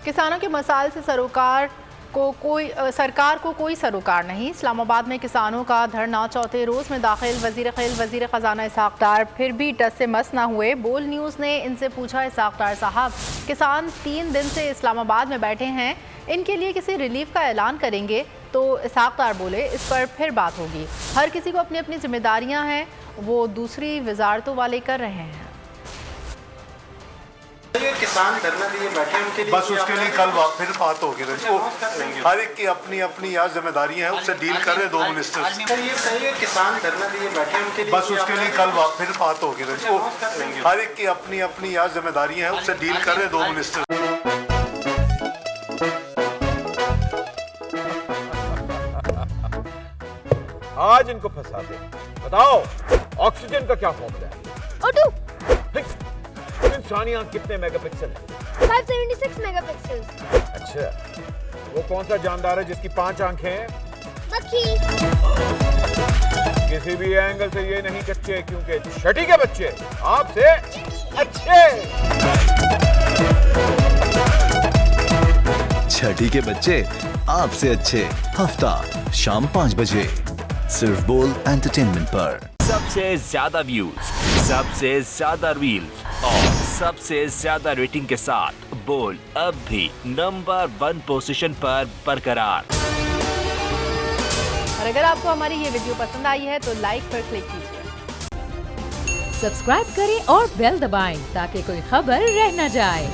किसानों के मसाइल से सरकार को कोई सरोकार नहीं। इस्लामाबाद में किसानों का धरना चौथे रोज में दाखिल। वजीर खजाना इसहाक डार फिर भी टस से मस ना हुए। बोल न्यूज़ ने इनसे पूछा, इसहाक डार साहब, किसान 3 दिन से इस्लामाबाद में बैठे हैं, इनके लिए किसी रिलीफ का ऐलान करेंगे? तो इसहाक डार बोले, इस पर फिर बात होगी। हर किसी को अपनी अपनी जिम्मेदारियां हैं, वो दूसरी वजारतों वाले कर रहे हैं। किसान धरना लिए बैठे, उनके लिए बस उसके लिए कल फिर बात होगी। हर एक की अपनी अपनी यहाँ जिम्मेदारी है, उससे डील कर रहे 2 मिनिस्टर। ये किसान धरना लिए बैठे, उनके लिए बस उसके लिए कल फिर बात होगी। हर एक की अपनी अपनी यहाँ जिम्मेदारी है, उससे डील कर रहे 2 मिनिस्टर। आज इनको फंसा दे। बताओ, ऑक्सीजन का क्या फॉर्मूला है? O2 इंसानी आंख कितने मेगापिक्सल है? 576 मेगापिक्सल। अच्छा, वो कौन सा जानदार है जिसकी 5 आंखें हैं? मक्खी। किसी भी एंगल से ये नहीं कच्चे, क्योंकि छठी के बच्चे आपसे अच्छे। छठी के बच्चे आपसे अच्छे, हफ्ता शाम 5 बजे सिर्फ बोल एंटरटेनमेंट पर। सबसे ज्यादा व्यूज, सबसे ज्यादा रील्स और सबसे ज्यादा रेटिंग के साथ बोल अब भी नंबर 1 पोजीशन पर बरकरार। और अगर आपको हमारी ये वीडियो पसंद आई है तो लाइक पर क्लिक कीजिए। सब्सक्राइब करें और बेल दबाएं ताकि कोई खबर रह न जाए।